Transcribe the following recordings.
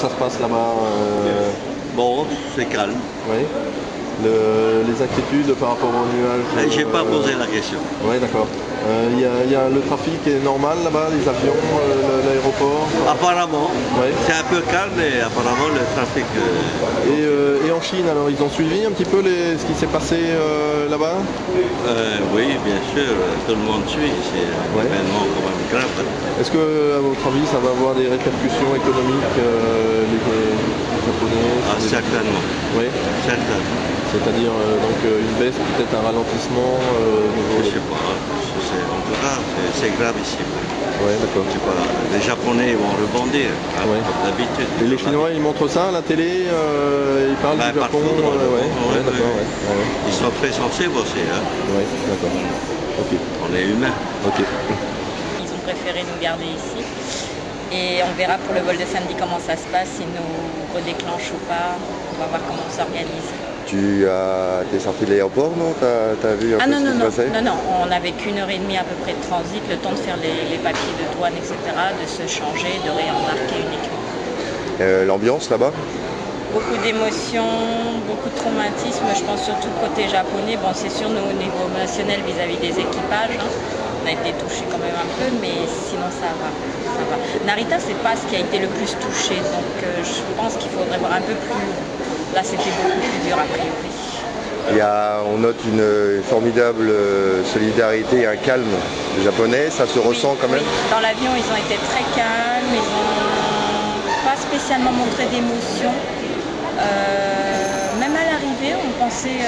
ça se passe là-bas Bon, c'est calme. Oui. Les inquiétudes par rapport aux nuages. J'ai pas posé la question. Oui, d'accord. Il y a le trafic est normal là-bas, les avions, l'aéroport. Apparemment, Ouais. c'est un peu calme, mais apparemment le trafic. Et en Chine, alors ils ont suivi un petit peu ce qui s'est passé là-bas? Oui, bien sûr, tout le monde suit. C'est un événement quand même grave. Est-ce que, à votre avis, ça va avoir des répercussions économiques, les Japonais? Certainement. Oui. Certainement. C'est-à-dire donc une baisse, peut-être un ralentissement Je sais pas. En tout cas, c'est grave ici. Oui, d'accord. Les Japonais vont rebondir, comme d'habitude. Et les Chinois, ils montrent ça à la télé, ils parlent du Japon. Ils sont très sensibles aussi. Hein. Oui, d'accord. Okay. On est humains. Okay. Ils ont préféré nous garder ici. Et on verra pour le vol de samedi comment ça se passe, s'ils nous redéclenchent ou pas. On va voir comment on s'organise. T'es sorti de l'aéroport, non? T'as vu un peu ce qui se passait? Non, on n'avait qu'une heure et demie à peu près de transit, le temps de faire les papiers de douane, etc., de se changer, de réembarquer uniquement. L'ambiance là-bas? Beaucoup d'émotions, beaucoup de traumatisme, je pense surtout côté japonais. Bon, c'est sûr, nous, au niveau émotionnel vis-à-vis des équipages, hein, on a été touchés quand même un peu, mais sinon ça va. Narita, c'est pas ce qui a été le plus touché, donc je pense qu'il faudrait voir un peu plus. Là, c'était beaucoup plus dur a priori. On note une formidable solidarité et un calme des Japonais, ça se ressent quand même? Oui. Dans l'avion, ils ont été très calmes, ils n'ont pas spécialement montré d'émotion. Même à l'arrivée, on pensait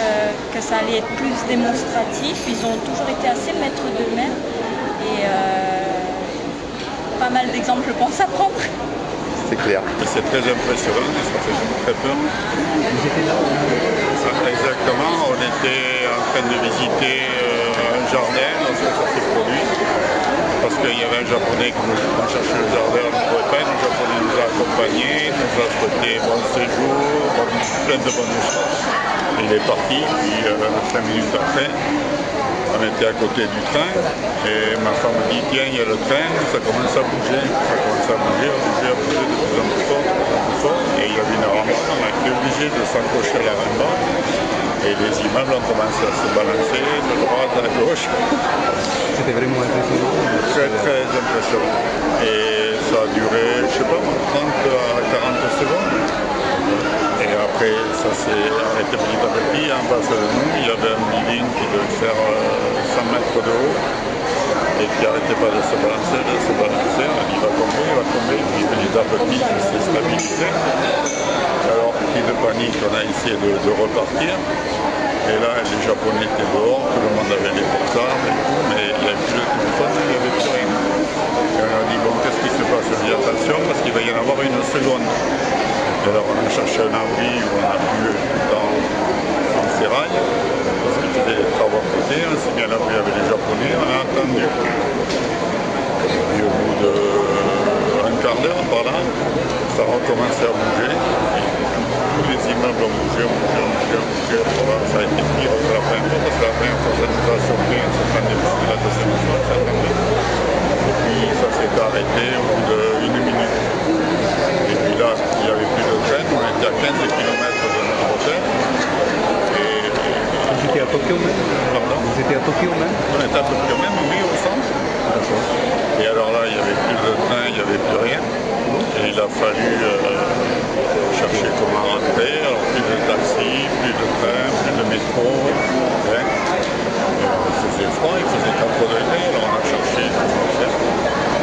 que ça allait être plus démonstratif. Ils ont toujours été assez maîtres d'eux-mêmes et pas mal d'exemples, je pense, à prendre. C'est clair. C'est très impressionnant et ça fait très peur. Exactement, on était en train de visiter un jardin lorsque ça s'est produit. Parce qu'il y avait un Japonais qui nous cherchait le jardin, on ne pouvait pas. Le Japonais nous a accompagnés, nous a souhaité bon séjour, plein de bonnes choses. Il est parti, puis 5 minutes après, on était à côté du train et ma femme me dit tiens, il y a le train, ça commence à bouger, de plus en plus fort, et il y avait une rambarde, on a été obligé de s'accrocher à la rambarde et les immeubles ont commencé à se balancer de droite à gauche. C'était vraiment impressionnant. Très très impressionnant. Et ça a duré, je sais pas, 30 à 40 secondes. Et après, ça s'est arrêté petit à petit. En face de nous, il y avait un building qui devait faire 100 mètres de haut et qui n'arrêtait pas de se balancer, On dit, il va tomber, puis petit à petit, il s'est stabilisé. Alors, petit de panique, on a essayé de repartir. Et là, les Japonais étaient dehors, tout le monde avait les portables et tout, mais il n'y avait plus de téléphone, il n'y avait plus rien. Et on a dit, bon, qu'est-ce qui se passe? On dit, attention, parce qu'il va y en avoir une seconde. Et alors on a cherché un abri où on a pu tout en ferraille, parce qu'il faisait les travaux à côté, on s'est mis à l'abri avec les Japonais, on a attendu. Et au bout d'un quart d'heure par là, ça a recommencé à bouger. Et tous les immeubles ont bougé. Ça a été pire que la première fois, parce que la première fois ça nous a surpris, on s'attendait pas, la deuxième fois on s'attendait. Et puis ça s'est arrêté au bout d'une minute. Et puis là, il n'y avait plus de train, on était à 15 km de notre hôtel. Vous étiez à Tokyo même? Pardon? Vous étiez à Tokyo même? On était à Tokyo même, oui, au centre. Et alors là, il n'y avait plus de train, il n'y avait plus rien. Et il a fallu chercher comment rentrer. Alors plus de taxi, plus de train, plus de métro. Rien. Il faisait froid, il faisait 4 degrés, alors on a cherché comment faire.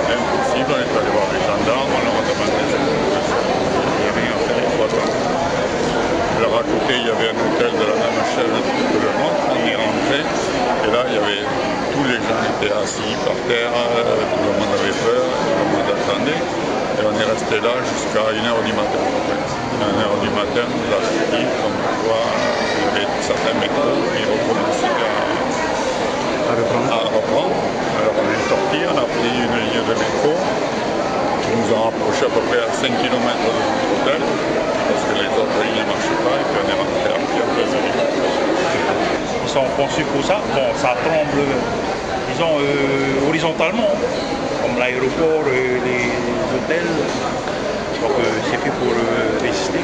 Impossible, on est allé voir les gendarmes, on leur a demandé il n'y a rien à faire, il faut attendre. Alors à côté, il y avait un hôtel de la même chaîne que le nôtre, on est rentré, et là, il y avait tous les gens étaient assis par terre, tout le monde avait peur, tout le monde attendait, et on est resté là jusqu'à 1h du matin. 1h du matin, on nous a dit comme quoi il y avait certains métros qui recommençaient à reprendre. Alors on est sorti, on a pris une ligne de métro qui nous a rapproché à peu près à 5 km de notre hôtel parce que les autres lignes ne marchaient pas et puis on est rentré à pied après. Ils sont conçus pour ça. Bon, ça tremble, disons, horizontalement, comme l'aéroport, les hôtels. Donc c'est fait pour résister.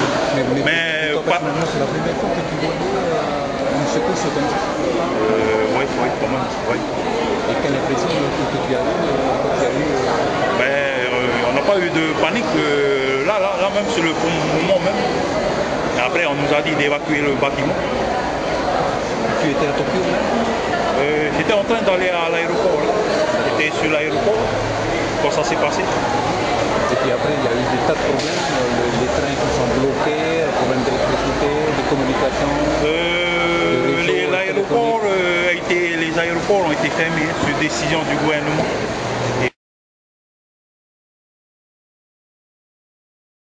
Mais toi, personnellement, c'est la première fois que tu vois une secousse comme ça. Oui, quand même. Ouais. Et quelle impression que tu as eu On n'a pas eu de panique là même sur le moment même. Et après on nous a dit d'évacuer le bâtiment. Tu étais à Tokyo même? J'étais en train d'aller à l'aéroport. J'étais sur l'aéroport quand ça s'est passé. Et puis après il y a eu des tas de problèmes, les trains qui sont bloqués, problèmes d'électricité, de communication. Les aéroports ont été fermés sur décision du gouvernement.